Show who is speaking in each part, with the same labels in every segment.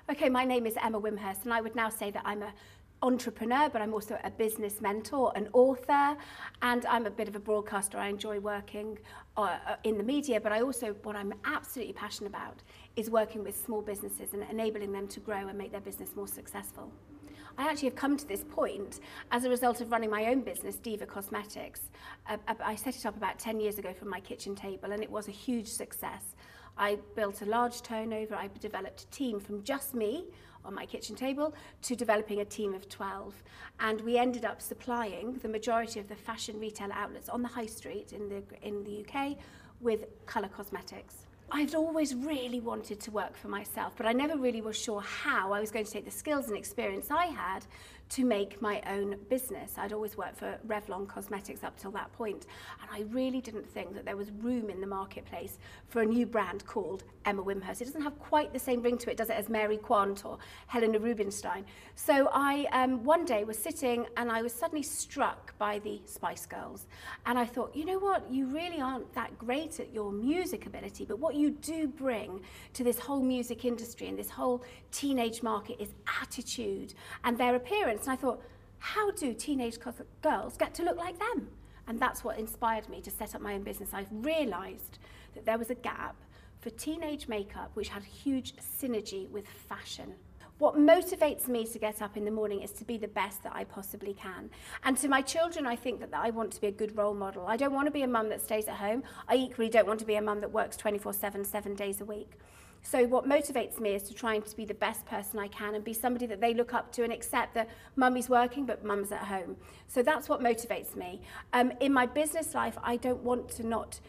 Speaker 1: Okay, my name is Emma Wimhurst, and I would now say that I'm an entrepreneur, but I'm also a business mentor, an author, and I'm a bit of a broadcaster. I enjoy working in the media, but what I'm absolutely passionate about is working with small businesses and enabling them to grow and make their business more successful. I actually have come to this point as a result of running my own business, Diva Cosmetics. I set it up about 10 years ago from my kitchen table, and it was a huge success. I built a large turnover. I developed a team from just me on my kitchen table to developing a team of 12. And we ended up supplying the majority of the fashion retail outlets on the high street in the UK with colour cosmetics. I'd always really wanted to work for myself, but I never really was sure how I was going to take the skills and experience I had to make my own business. I'd always worked for Revlon Cosmetics up till that point, and I really didn't think that there was room in the marketplace for a new brand called Emma Wimhurst. It doesn't have quite the same ring to it, does it, as Mary Quant or Helena Rubinstein. So I one day was sitting and I was suddenly struck by the Spice Girls, and I thought, you know what, you really aren't that great at your music ability, but what you do bring to this whole music industry and this whole teenage market is attitude and their appearance. And I thought, how do teenage girls get to look like them? And that's what inspired me to set up my own business. I realised that there was a gap for teenage makeup which had huge synergy with fashion. What motivates me to get up in the morning is to be the best that I possibly can. And to my children, I think that I want to be a good role model. I don't want to be a mum that stays at home. I equally don't want to be a mum that works 24/7, 7 days a week. So what motivates me is to try and to be the best person I can and be somebody that they look up to and accept that mummy's working but mum's at home. So that's what motivates me. In my business life, I don't want to not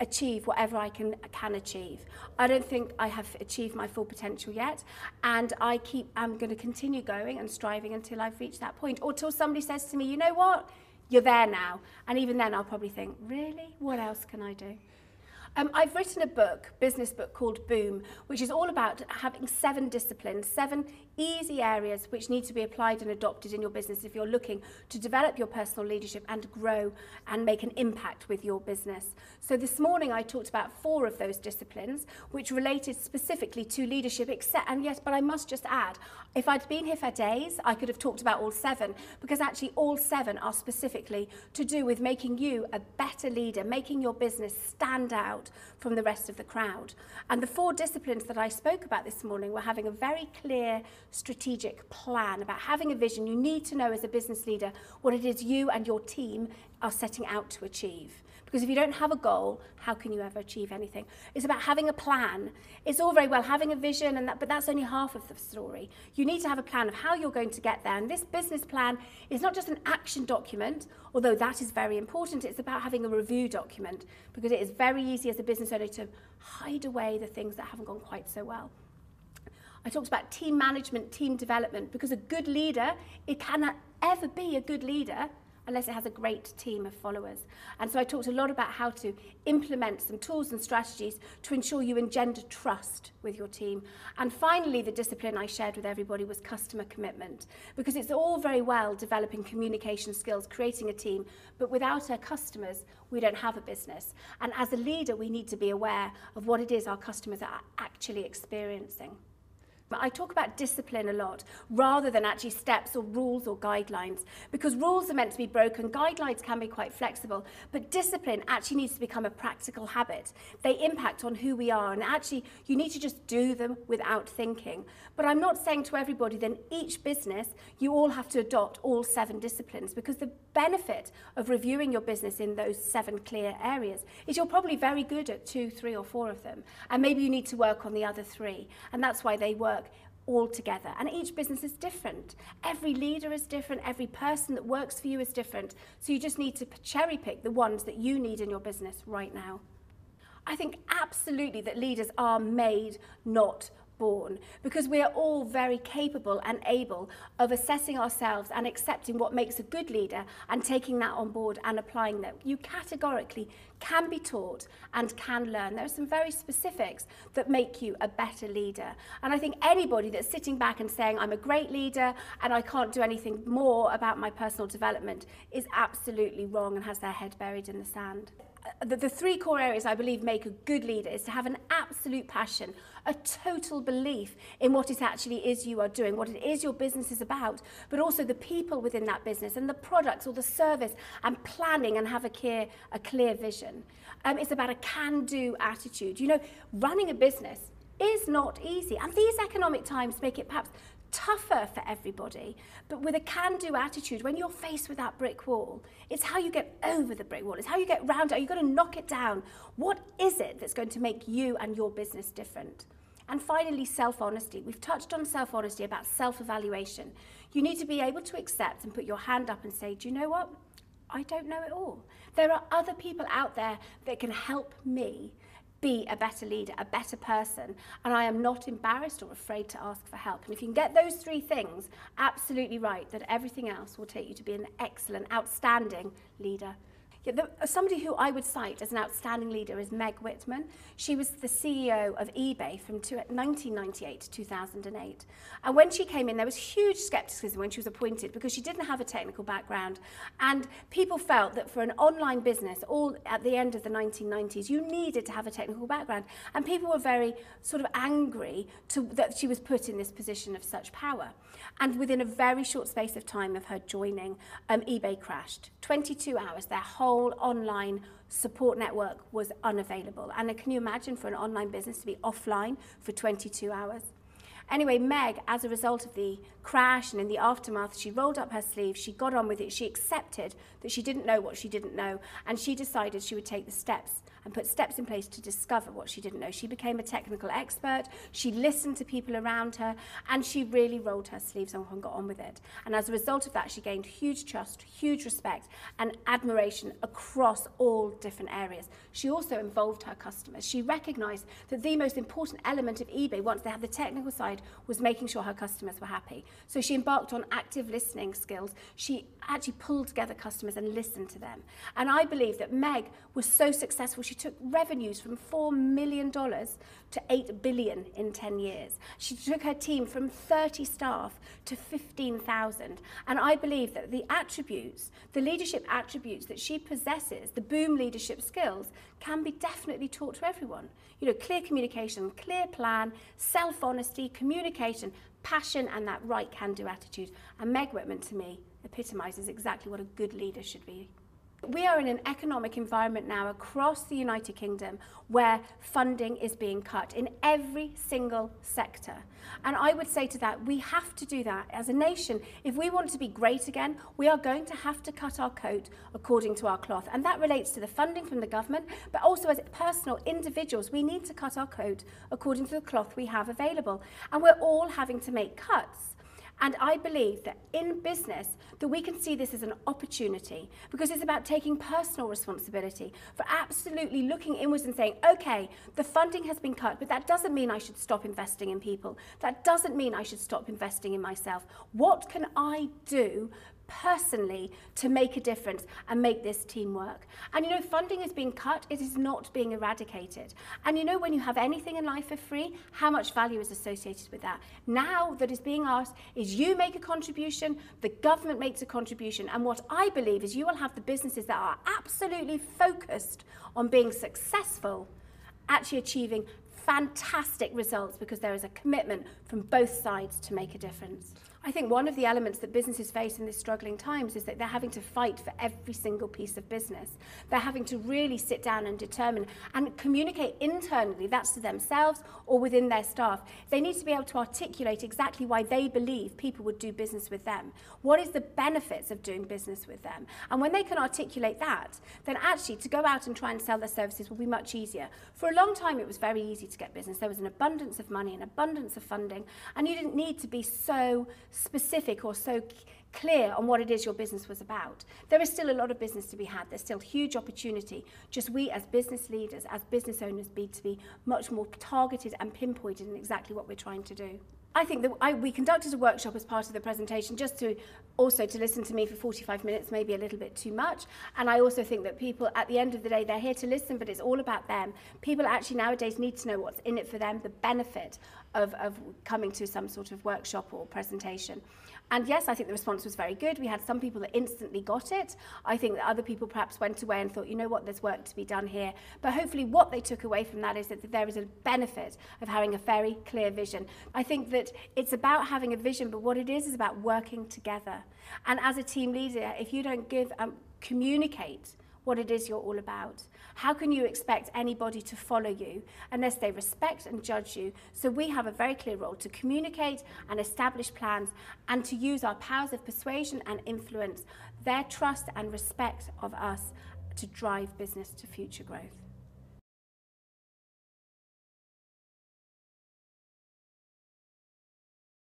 Speaker 1: achieve whatever I can achieve. I don't think I have achieved my full potential yet, and I'm going to continue going and striving until I've reached that point, or till somebody says to me, you know what, you're there now. And even then I'll probably think, really? What else can I do? I've written a business book called Boom, which is all about having 7 disciplines, 7 easy areas which need to be applied and adopted in your business if you're looking to develop your personal leadership and grow and make an impact with your business. So this morning I talked about 4 of those disciplines which related specifically to leadership, but I must just add, if I'd been here for days, I could have talked about all 7, because actually all 7 are specifically to do with making you a better leader, making your business stand out from the rest of the crowd. And the 4 disciplines that I spoke about this morning were having a very clear strategic plan, about having a vision. You need to know as a business leader what it is you and your team are setting out to achieve. Because if you don't have a goal, how can you ever achieve anything? It's about having a plan. It's all very well having a vision, but that's only half of the story. You need to have a plan of how you're going to get there. And this business plan is not just an action document, although that is very important. It's about having a review document, because it is very easy as a business owner to hide away the things that haven't gone quite so well. I talked about team management, team development, because a good leader, it cannot ever be a good leader unless it has a great team of followers. And so I talked a lot about how to implement some tools and strategies to ensure you engender trust with your team. And finally, the discipline I shared with everybody was customer commitment, because it's all very well developing communication skills, creating a team, but without our customers, we don't have a business. And as a leader, we need to be aware of what it is our customers are actually experiencing. I talk about discipline a lot, rather than actually steps or rules or guidelines, because rules are meant to be broken, guidelines can be quite flexible, but discipline actually needs to become a practical habit. They impact on who we are, and actually you need to just do them without thinking. But I'm not saying to everybody that in each business you all have to adopt all 7 disciplines, because the benefit of reviewing your business in those 7 clear areas is you're probably very good at 2, 3 or 4 of them, and maybe you need to work on the other 3, and that's why they work all together. And each business is different. Every leader is different. Every person that works for you is different. So you just need to cherry pick the ones that you need in your business right now. I think absolutely that leaders are made, not born, because we are all very capable and able of assessing ourselves and accepting what makes a good leader and taking that on board and applying that. You categorically can be taught and can learn. There are some very specifics that make you a better leader. And I think anybody that's sitting back and saying, I'm a great leader and I can't do anything more about my personal development is absolutely wrong and has their head buried in the sand. the three core areas I believe make a good leader is to have an absolute passion, a total belief in what it actually is you are doing, what it is your business is about, but also the people within that business and the products or the service, and planning and have a clear vision. It's about a can-do attitude. You know, running a business is not easy, and these economic times make it perhaps tougher for everybody, but with a can-do attitude, when you're faced with that brick wall, it's how you get over the brick wall, it's how you get round it. You've got to knock it down. What is it that's going to make you and your business different? And finally, self-honesty. We've touched on self-honesty, about self-evaluation. You need to be able to accept and put your hand up and say, do you know what? I don't know it all. There are other people out there that can help me be a better leader, a better person, and I am not embarrassed or afraid to ask for help. And if you can get those three things absolutely right, then everything else will take you to be an excellent, outstanding leader. Yeah, somebody who I would cite as an outstanding leader is Meg Whitman. She was the CEO of eBay from 1998 to 2008. And when she came in, there was huge skepticism when she was appointed because she didn't have a technical background. And people felt that for an online business, all at the end of the 1990s, you needed to have a technical background. And people were very sort of angry that she was put in this position of such power. And within a very short space of time of her joining, eBay crashed. 22 hours, their whole online support network was unavailable. And can you imagine for an online business to be offline for 22 hours? Anyway, Meg, as a result of the crash and in the aftermath, she rolled up her sleeves, she got on with it, she accepted that she didn't know what she didn't know, and she decided she would take the steps and put steps in place to discover what she didn't know. She became a technical expert, she listened to people around her, and she really rolled her sleeves up and got on with it. And as a result of that, she gained huge trust, huge respect, and admiration across all different areas. She also involved her customers. She recognized that the most important element of eBay, once they had the technical side, was making sure her customers were happy. So she embarked on active listening skills. She actually pulled together customers and listened to them. And I believe that Meg was so successful, she took revenues from $4 million to $8 billion in 10 years. She took her team from 30 staff to 15,000. And I believe that the attributes, the leadership attributes that she possesses, the boom leadership skills, can be definitely taught to everyone. You know, clear communication, clear plan, self-honesty, communication, passion, and that right can-do attitude. And Meg Whitman, to me, epitomizes exactly what a good leader should be. We are in an economic environment now across the United Kingdom where funding is being cut in every single sector. And I would say to that, we have to do that as a nation. If we want to be great again, we are going to have to cut our coat according to our cloth. And that relates to the funding from the government, but also as personal individuals, we need to cut our coat according to the cloth we have available. And we're all having to make cuts. And I believe that in business, that we can see this as an opportunity, because it's about taking personal responsibility for absolutely looking inwards and saying, okay, the funding has been cut, but that doesn't mean I should stop investing in people. That doesn't mean I should stop investing in myself. What can I do personally to make a difference and make this team work? And you know, funding is being cut, it is not being eradicated. And you know, when you have anything in life for free, how much value is associated with that? Now that is being asked is you make a contribution, the government makes a contribution, and what I believe is you will have the businesses that are absolutely focused on being successful, actually achieving fantastic results because there is a commitment from both sides to make a difference. I think one of the elements that businesses face in these struggling times is that they're having to fight for every single piece of business. They're having to really sit down and determine and communicate internally, that's to themselves or within their staff. They need to be able to articulate exactly why they believe people would do business with them. What is the benefits of doing business with them? And when they can articulate that, then actually to go out and try and sell their services will be much easier. For a long time, it was very easy to get business. There was an abundance of money, an abundance of funding, and you didn't need to be so specific or so clear on what it is your business was about. There is still a lot of business to be had. There's still huge opportunity. Just we as business leaders, as business owners, need to be much more targeted and pinpointed in exactly what we're trying to do. I think that we conducted a workshop as part of the presentation just to listen to me for 45 minutes, maybe a little bit too much. And I also think that people, at the end of the day, they're here to listen, but it's all about them. People actually nowadays need to know what's in it for them, the benefit of coming to some sort of workshop or presentation. And yes, I think the response was very good. We had some people that instantly got it. I think that other people perhaps went away and thought, you know what, there's work to be done here. But hopefully what they took away from that is that there is a benefit of having a very clear vision. I think that it's about having a vision, but what it is about working together. And as a team leader, if you don't communicate what it is you're all about, how can you expect anybody to follow you unless they respect and judge you? So we have a very clear role to communicate and establish plans and to use our powers of persuasion and influence, their trust and respect of us to drive business to future growth.